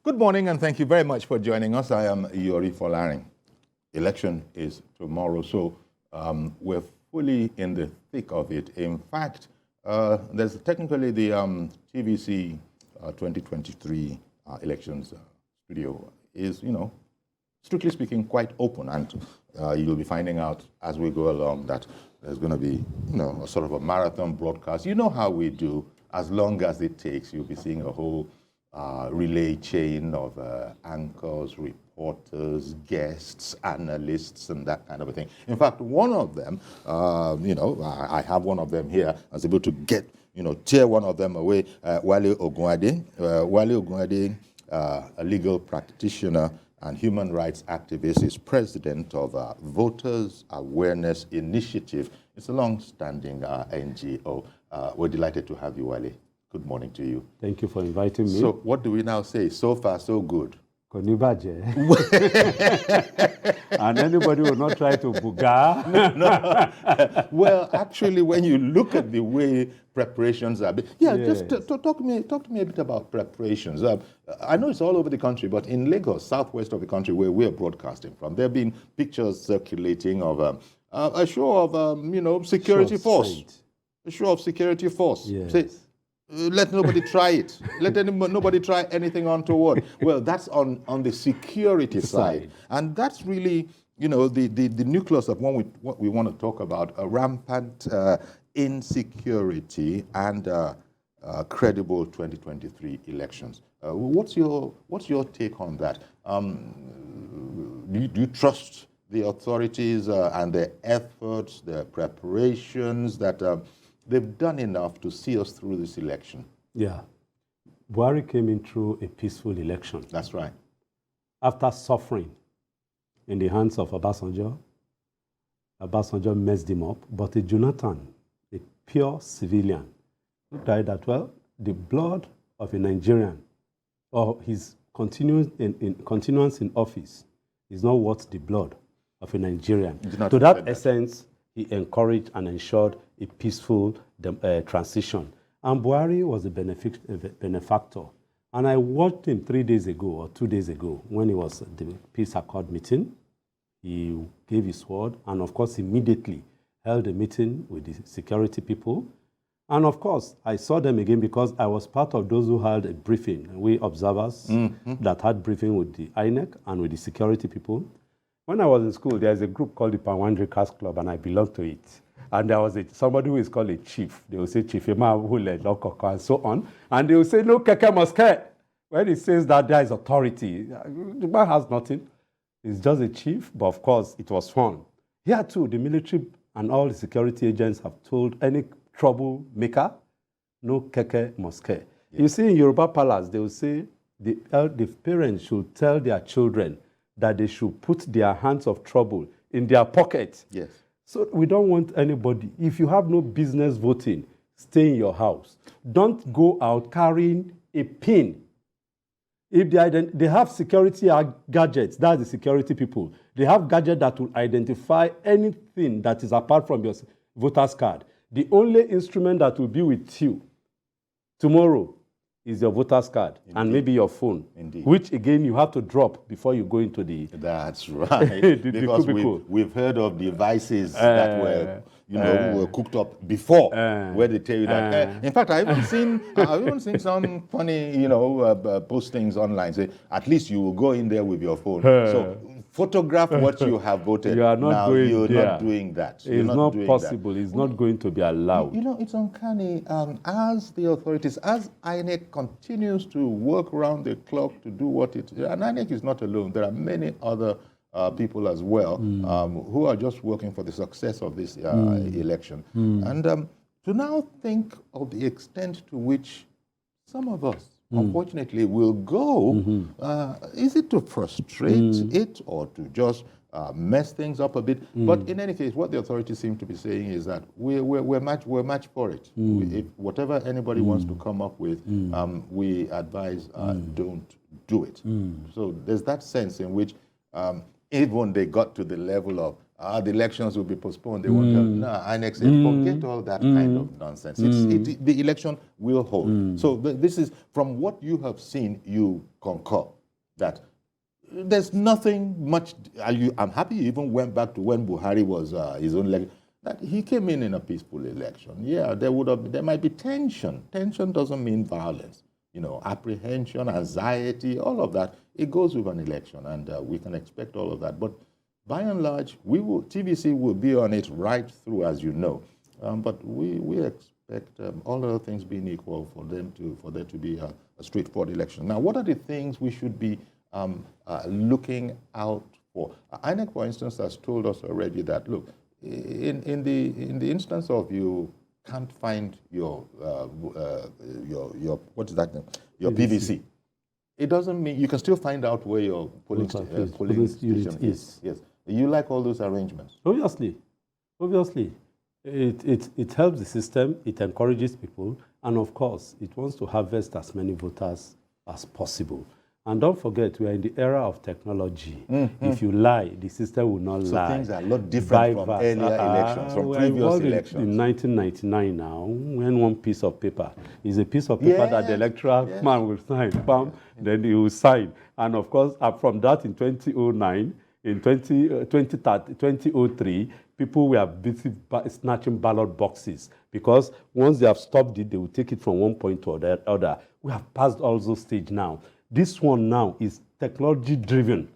Good morning, and thank you very much for joining us. I am Yori Folarin. Election is tomorrow, so we're fully in the thick of it. In fact, there's technically the TVC 2023 elections studio is, strictly speaking, quite open, and you'll be finding out as we go along that there's going to be, a sort of a marathon broadcast. You know how we do. As long as it takes, you'll be seeing a whole relay chain of anchors, reporters, guests, analysts, and that kind of a thing. In fact, one of them, I have one of them here. I was able to get, tear one of them away. Wale Ogunade. Wale Ogunade, a legal practitioner and human rights activist, is president of Voters Awareness Initiative. It's a long-standing NGO. We're delighted to have you, Wale. Good morning to you. Thank you for inviting me. So what do we now say? So far, so good. And anybody will not try to buga. No. Well, actually, when you look at the way preparations are, just talk to me a bit about preparations. I know it's all over the country, but in Lagos, southwest of the country, where we're broadcasting from, there have been pictures circulating of a show of, security force. A show of security force. Yes. Say, let nobody try it. Let nobody try anything untoward. Well, that's on the security side. And that's really, the nucleus of what we want to talk about, rampant insecurity and credible 2023 elections. What's your take on that? Do you trust the authorities and their efforts, their preparations, that they've done enough to see us through this election? Yeah. Buhari came in through a peaceful election. That's right. After suffering in the hands of Obasanjo messed him up, but a Jonathan, a pure civilian, died that, the blood of a Nigerian or his continuance in office is not worth the blood of a Nigerian. To that essence, he encouraged and ensured a peaceful transition. And Buhari was a benefactor. And I watched him 3 days ago or 2 days ago when he was at the Peace Accord meeting. He gave his word and, of course, immediately held a meeting with the security people. And, of course, I saw them again because I was part of those who held a briefing. We observers that had briefing with the INEC and with the security people. When I was in school, there's a group called the Panwandrikas Club, and I belonged to it. And there was somebody who is called a chief. They will say, Chief Emma Hule, Lokoko, and so on. And they will say, no, Keke Moske. When he says that there is authority, the man has nothing. He's just a chief, but of course, it was fun. Here too, the military and all the security agents have told any troublemaker, no Keke Moske. Yes. You see, in Yoruba Palace, they will say the parents should tell their children that they should put their hands of trouble in their pocket. Yes. So we don't want anybody. If you have no business voting, stay in your house. Don't go out carrying a pin. If they have security gadgets, that's the security people. They have gadgets that will identify anything that is apart from your voter's card. The only instrument that will be with you tomorrow is your voter's card. Indeed. And maybe your phone. Indeed. Which, again, you have to drop before you go into the... That's right. Because we've heard of devices that were cooked up before, where they tell you that... in fact, I've even seen some funny, postings online. Say, at least you will go in there with your phone. So photograph what you have voted. You are not You're not doing that. It's not possible. It's not going to be allowed. It's uncanny. As the authorities, as INEC continues to work around the clock to do what it... And INEC is not alone. There are many other people as well who are just working for the success of this election. And to now think of the extent to which some of us, unfortunately, will go, is it to frustrate it or to just mess things up a bit? But in any case, what the authorities seem to be saying is that we're match for it. If whatever anybody wants to come up with, we advise don't do it. So there's that sense in which even they got to the level of the elections will be postponed. They won't have. No, INEC said, forget all that kind of nonsense. The election will hold. So this is, from what you have seen, you concur that there's nothing much. I'm happy you even went back to when Buhari was his own election. That he came in a peaceful election. Yeah, there might be tension. Tension doesn't mean violence. You know, apprehension, anxiety, all of that. It goes with an election, and we can expect all of that. But by and large, TVC will be on it right through, as you know. But we expect, all other things being equal, for there to be a straightforward election. Now, what are the things we should be looking out for? INEC, for instance, has told us already that, look, in the instance of you can't find your what is that name? Your PVC. It doesn't mean you can still find out where your polling station is. Yes. You like all those arrangements? Obviously. It helps the system, it encourages people, and of course, it wants to harvest as many voters as possible. And don't forget, we are in the era of technology. If you lie, the system will not lie. So things are a lot different from earlier elections, from previous elections. In 1999 now, when one piece of paper is a piece of paper that the electoral man will sign, bam, then he will sign. And of course, from that in 2009, in 2003, people were busy snatching ballot boxes because once they have stopped it, they will take it from one point to the other. We have passed all those stages now. This one now is technology-driven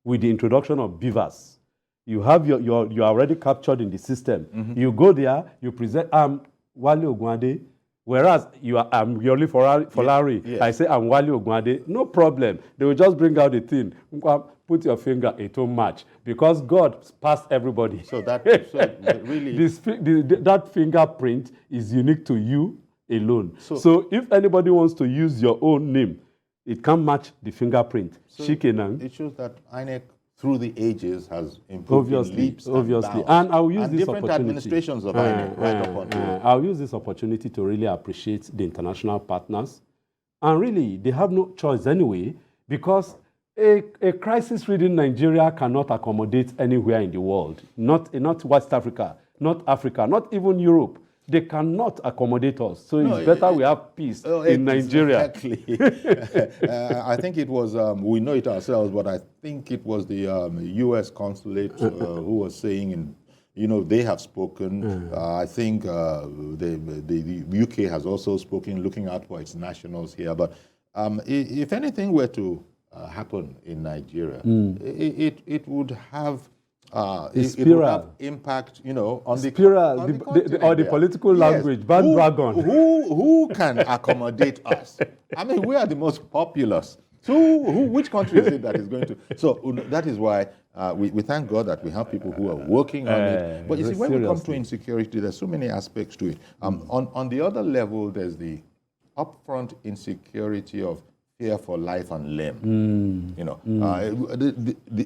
with the introduction of beavers. You have you're already captured in the system. You go there, you present, I'm Wale Ogunade, whereas I'm Yoli Folari. I say, I'm Wale Ogunade. No problem. They will just bring out the thing. Put your finger, it will match. Because God passed everybody. So that really... that fingerprint is unique to you alone. So if anybody wants to use your own name, it can match the fingerprint. So it shows that INEC, through the ages, has improved leaps and bounds. And I'll use this different opportunity. Administrations of INEC right upon here. I'll use this opportunity to really appreciate the international partners. And really, they have no choice anyway, because a crisis-ridden Nigeria cannot accommodate anywhere in the world. Not West Africa, not Africa, not even Europe. They cannot accommodate us. So it's better we have peace in Nigeria. Exactly. I think it was, we know it ourselves, but I think it was the U.S. consulate who was saying, they have spoken. I think the UK has also spoken, looking out for its nationals here. But if anything were to happen in Nigeria, it would have... it would have impact, on the spiral, or the political language, bandwagon. Who can accommodate us? I mean, we are the most populous. So which country is it that is going to? So that is why we thank God that we have people who are working on it. But you see, when we come to insecurity, there's so many aspects to it. On the other level, there's the upfront insecurity of fear for life and limb.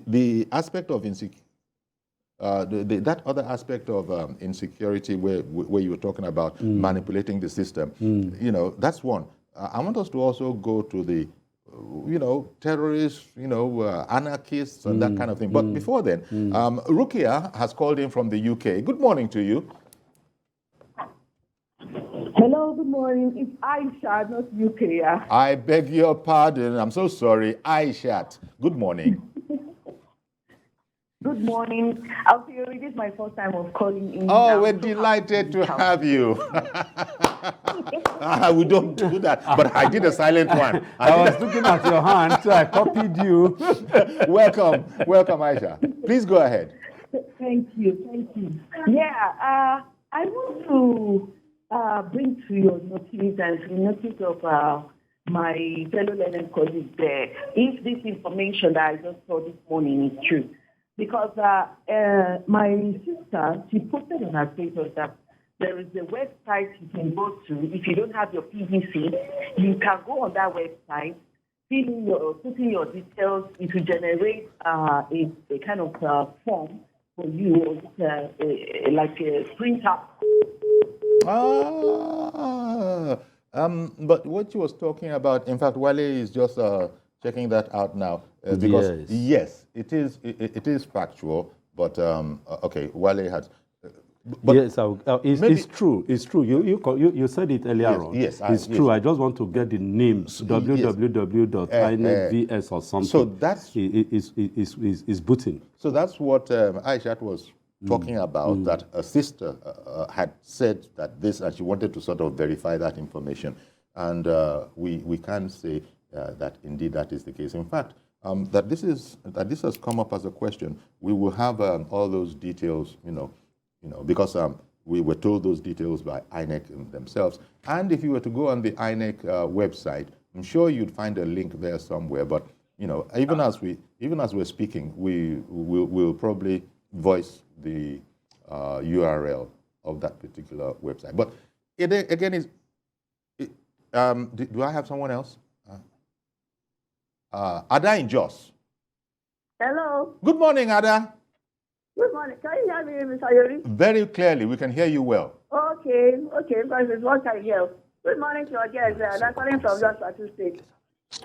The aspect of insecurity. That other aspect of insecurity where you were talking about manipulating the system, that's one. I want us to also go to the, terrorists, anarchists and that kind of thing. But before then, Rukia has called in from the UK. Good morning to you. Hello, good morning. It's Aisha, not Rukia. I beg your pardon. I'm so sorry. Aisha, good morning. Good morning. This is my first time of calling in. Oh, we're delighted to have you. We don't do that, but I did a silent one. I was looking at your hand, so I copied you. Welcome, Aisha. Please go ahead. Thank you. Yeah, I want to bring to your notice and to the notice of my fellow learned colleagues there, if this information that I just saw this morning is true. Because my sister, she posted on her status that there is a website you can go to. If you don't have your PVC, you can go on that website, put in your details. It will generate a kind of form for you, like a printer. But what she was talking about, in fact, Wale is just checking that out now. Because yes, it is factual But okay, Wale has. But yes, it's true. It's true. You said it earlier on. Yes, it's true. I just want to get the name www.inecvs or something. So that's is booting. So that's what Aishat was talking about. That a sister had said that this, and she wanted to sort of verify that information, and we can say that indeed that is the case. In fact, that this has come up as a question. We will have all those details, because we were told those details by INEC themselves. And if you were to go on the INEC website, I'm sure you'd find a link there somewhere. But even as we're speaking, we'll probably voice the URL of that particular website. But do I have someone else? Ada in Jos. Hello. Good morning, Ada. Good morning. Can you hear me, Mr. Yori? Very clearly. We can hear you well. Okay, because it's what I hear. Good morning to your guests. I'm calling from Jos Plateau State.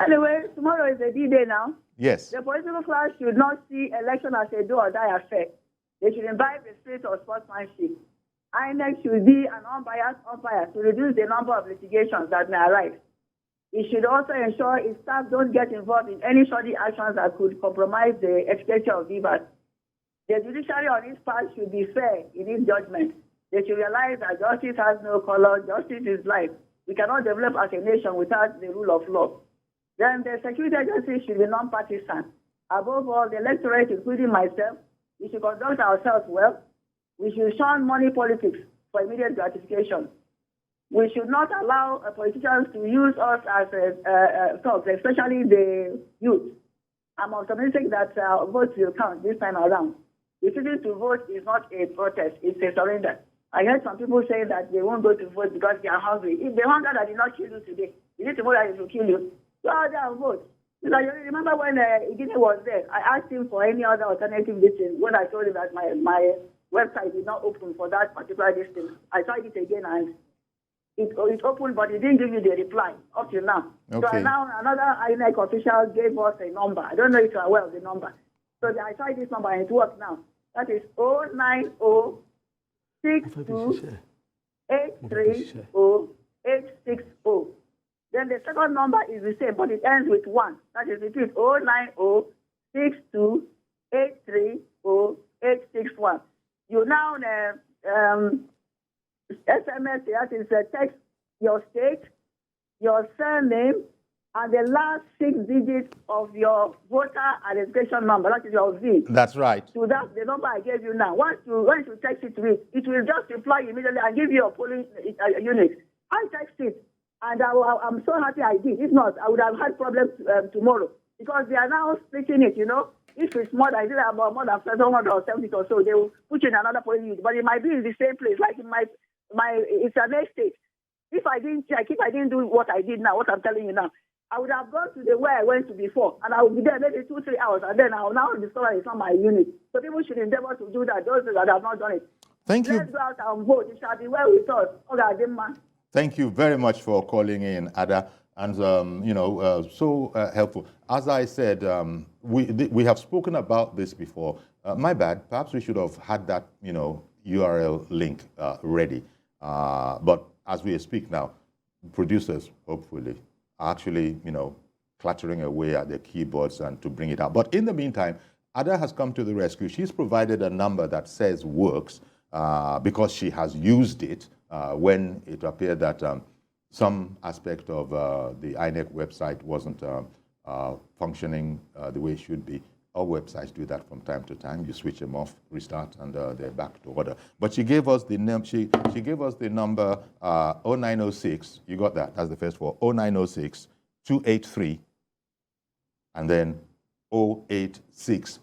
Anyway, tomorrow is the D-Day now. Yes. The political class should not see election as a do or die affair. They should imbibe the spirit of sportsmanship. INEC should be an unbiased umpire to reduce the number of litigations that may arise. It should also ensure its staff don't get involved in any shoddy actions that could compromise the exchequer of beavers. The judiciary on its part should be fair in its judgment. They should realize that justice has no color, justice is life. We cannot develop as a nation without the rule of law. Then the security agency should be non-partisan. Above all, the electorate, including myself, we should conduct ourselves well. We should shun money politics for immediate gratification. We should not allow politicians to use us as thugs, especially the youth. I'm optimistic that votes will count this time around. Refusing to vote is not a protest, it's a surrender. I heard some people say that they won't go to vote because they are hungry. If the hunger that did not kill you today, you need to vote that it will kill you. Go out there and vote. Because you remember when Igine was there, I asked him for any other alternative listing when I told him that my website is not open for that particular listing. I tried it again and it opened, but it didn't give me the reply up to now. Okay. So now another INEC official gave us a number. I don't know if you are aware of the number. So I tried this number and it works now. That is 09062830860. Then the second number is the same, but it ends with 1. That is, repeat, 09062830861. You now SMS, that is text your state, your surname, and the last 6 digits of your voter identification number. That is your V. That's right. So that's the number I gave you now. Once you text it to it, it will just reply immediately and give you a polling unit. I text it, and I'm so happy I did. If not, I would have had problems tomorrow because they are now splitting it. If it's more than about more than 770 or so, they will put you in another polling unit. But it might be in the same place, like in my it's an estate. If I didn't check, if I didn't do what I did now, what I'm telling you now, I would have gone to the where I went to before, and I would be there maybe 2-3 hours, and then I will now discover it's not my unit. So people should endeavor to do that, those that have not done it. Thank you. Let's go out and vote. It shall be well with us. Thank you very much for calling in, Ada, and so helpful. As I said, we have spoken about this before. My bad. Perhaps we should have had that URL link ready. But as we speak now, producers hopefully are actually clattering away at their keyboards and to bring it out. But in the meantime, Ada has come to the rescue. She's provided a number that says works because she has used it when it appeared that some aspect of the INEC website wasn't functioning the way it should be. All websites do that from time to time. You switch them off, restart, and they're back to order. But she gave us the she gave us the number 0906. You got that? That's the first four. 0906 283, and then 0860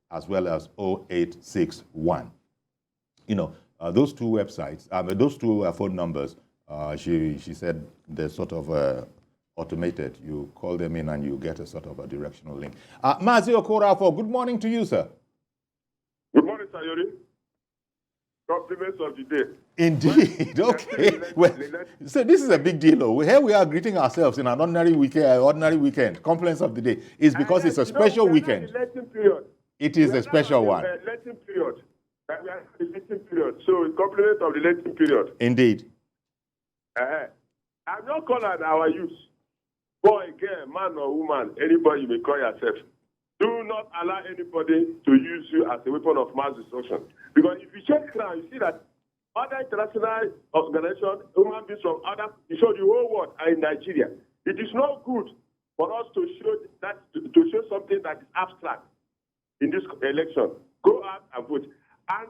as well as 0861. Those two websites, those two phone numbers. She said they're sort of automated. You call them in and you get a sort of a directional link. Mazi Okorafo, good morning to you, sir. Good morning, Sir Yori. Compliments of the day. Indeed. Okay. Well, so this is a big deal. Oh. Here we are greeting ourselves in an ordinary weekend. Compliments of the day is because it's a special weekend. It is a special one. Electing period. We are in the electing period. So it's complement of the electing period. Indeed. I'm not calling our youth, boy, girl, man or woman, anybody you may call yourself. Do not allow anybody to use you as a weapon of mass destruction. Because if you check now, you see that other international organizations, human beings from other, you show the whole world are in Nigeria. It is not good for us to show that to show something that is abstract in this election. Go out and vote. And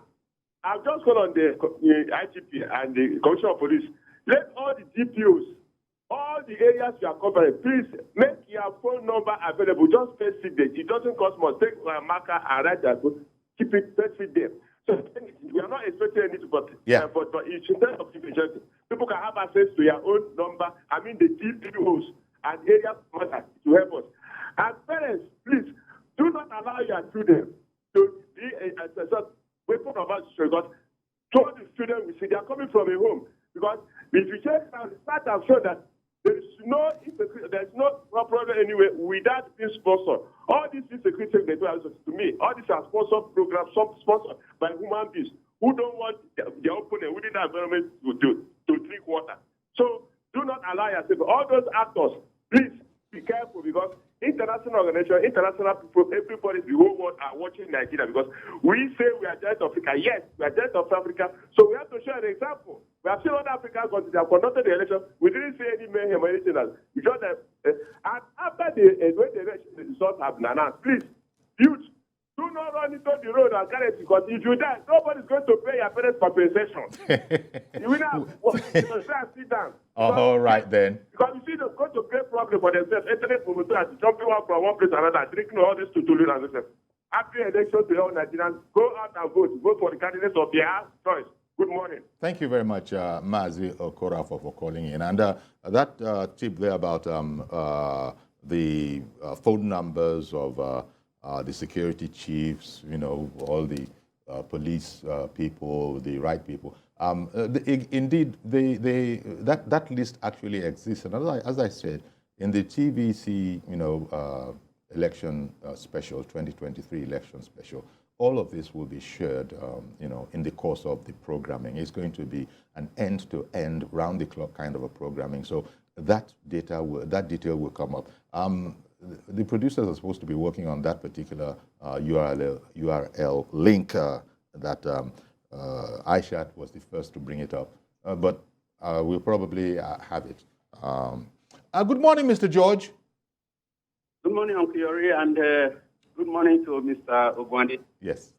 I've just gone on the ITP and the Commissioner of Police. Let all the DPOs, all the areas you are covering, please make your phone number available. Just first feed them. It doesn't cost much. Take a marker and write that. Keep it, first feed them. So we are not expecting anything, but it's in terms of efficiency. People can have access to your own number. I mean the DPOs and area matters to help us. And parents, please do not allow your children to be a weapon of mass destruction. Because all the students we see, they are coming from a home. Because if you check out the stats have shown that there is no problem anywhere without being sponsored. All these insecurity they do to me, all these are sponsored programs, some sponsored by human beings who don't want their opponent within the environment to drink water. So do not allow yourself. All those actors, please be careful because international organizations, international people, everybody, the whole world are watching Nigeria because we say we are giant of Africa. Yes, we are giant of Africa. So we have to show an example. We have seen other African countries that have conducted the election. We didn't see any mayhem or anything else. We just and after when the results have been announced, please, youth, do not run into the road and carry it because if you die, nobody's going to pay your parents' compensation. You will not sit down. All right then. Because you see, they're going to create problem for themselves. Internet promoters jumping one from one place to another, drinking all this to do and this. After election, to all Nigerians, go out and vote. Vote for the candidates of their choice. Good morning. Thank you very much, Mazi Okora, for calling in. And that tip there about the phone numbers of the security chiefs, you know, all the police people, the right people. Indeed, that list actually exists. And as I said, in the TVC, you know, election special, 2023 election special, all of this will be shared, you know, in the course of the programming. It's going to be an end-to-end, round-the-clock kind of a programming. So that detail will come up. The producers are supposed to be working on that particular URL link that Aishat was the first to bring it up, but we'll probably have it. Good morning, Mr. George. Good morning, Uncle Yori, and good morning to Mr. Ogwandi. Yes.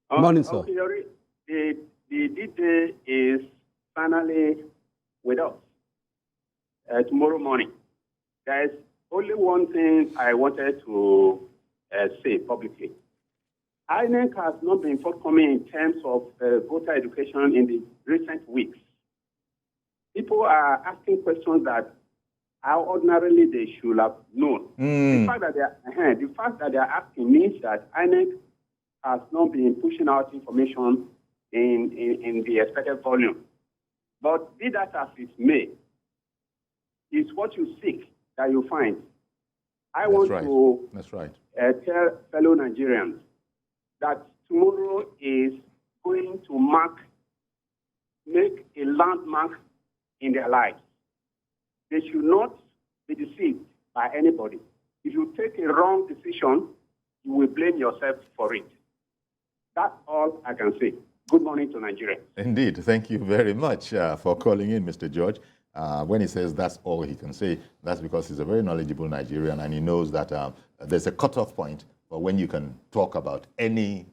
Good morning, sir. Uncle Yori, the DJ is finally with us tomorrow morning. There's only one thing I wanted to say publicly. INEC has not been forthcoming in terms of voter education in the recent weeks. People are asking questions that how ordinarily they should have known. The fact that they are asking means that INEC has not been pushing out information in the expected volume. But be that as it may, it's what you seek that you find. I want to tell fellow Nigerians that tomorrow is going to make a landmark in their lives. They should not be deceived by anybody. If you take a wrong decision, you will blame yourself for it. That's all I can say. Good morning to Nigeria. Indeed. Thank you very much for calling in, Mr. George. When he says that's all he can say, that's because he's a very knowledgeable Nigerian and he knows that there's a cutoff point for when you can talk about any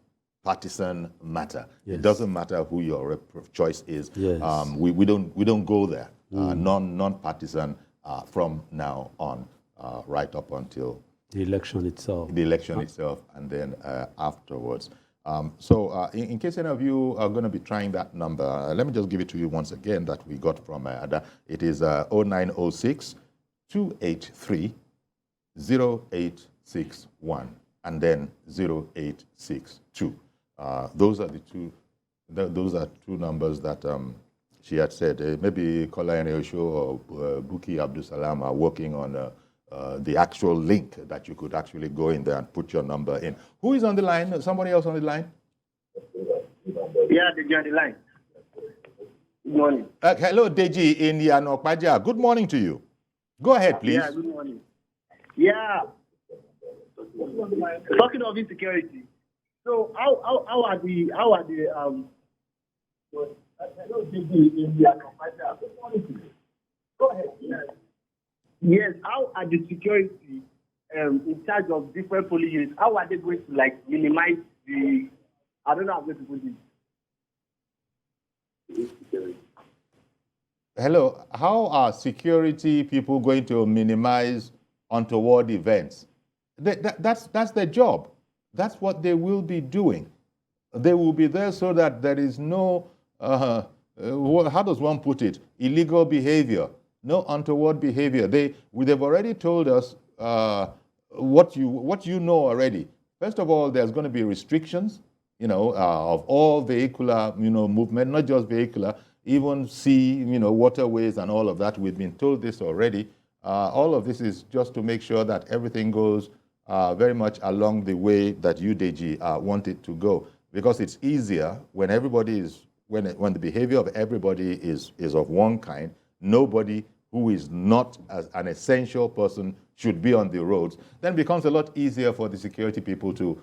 partisan matter. Yes. It doesn't matter who your choice is. Yes. We don't go there. Non-partisan from now on, right up until the election itself. The election itself, and then afterwards. So in case any of you are going to be trying that number, let me just give it to you once again that we got from Ada. It is 0906 283 0861 and then 0862. Those are two numbers that she had said. Maybe Kola Eneosho or Buki Abdul Salam are working on the actual link that you could actually go in there and put your number in. Who is on the line? Somebody else on the line? Yeah, Deji on the line. Good morning. Hello, Deji in Yanokpaja. Good morning to you. Go ahead, please. Yeah, good morning. Yeah. Talking of insecurity. So how are the hello, Deji in Yanokpaja. Good morning to you. Go ahead. Yes, how are the security in charge of different police units? How are they going to minimize the? I don't know how to put it. Hello, how are security people going to minimize untoward events? That's their job. That's what they will be doing. They will be there so that there is no, how does one put it, illegal behavior, no untoward behavior. They've already told us what you know already. First of all, there's going to be restrictions, of all vehicular, movement, not just vehicular, even sea, waterways and all of that. We've been told this already. All of this is just to make sure that everything goes very much along the way that you, Deji, want it to go. Because it's easier when everybody is, when the behavior of everybody is of one kind. Nobody who is not as an essential person should be on the roads. Then it becomes a lot easier for the security people to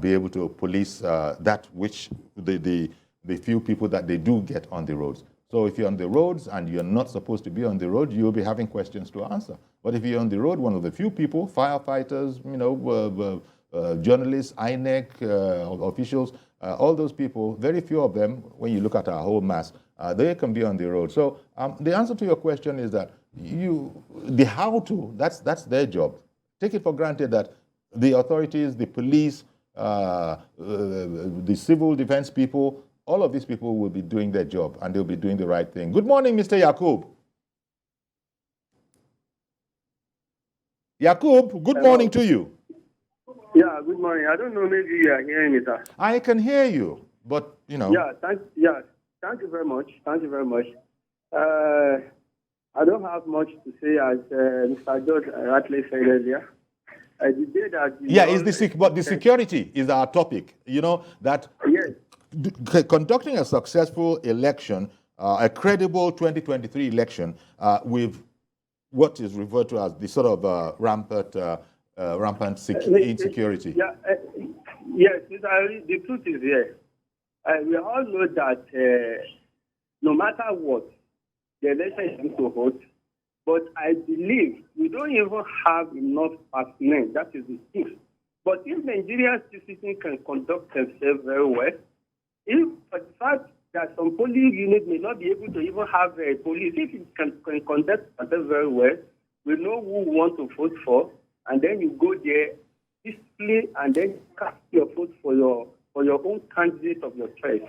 be able to police that which the few people that they do get on the roads. So if you're on the roads and you're not supposed to be on the road, you'll be having questions to answer. But if you're on the road, one of the few people, firefighters, journalists, INEC, officials, all those people, very few of them, when you look at our whole mass, they can be on the road. So the answer to your question is that the how to, that's their job. Take it for granted that the authorities, the police, the civil defense people, all of these people will be doing their job and they'll be doing the right thing. Good morning, Mr. Yakub. Yakub, good morning to you. Yeah, good morning. I don't know, maybe you are hearing me, sir. I can hear you, but Yeah, thank you very much. Thank you very much. I don't have much to say, as Mr. George rightly said earlier. The day that but the security is our topic. That yes. Conducting a successful election, a credible 2023 election, with what is referred to as the sort of rampant insecurity. Yeah, yes, the truth is here. We all know that no matter what, the election is going to hold. But I believe we don't even have enough personnel. That is the truth. But if Nigerian citizens can conduct themselves very well, if for the fact that some police units may not be able to even have a police, if it can conduct themselves very well, we know who we want to vote for, and then you go there, display, and then cast your vote for your own candidate of your choice.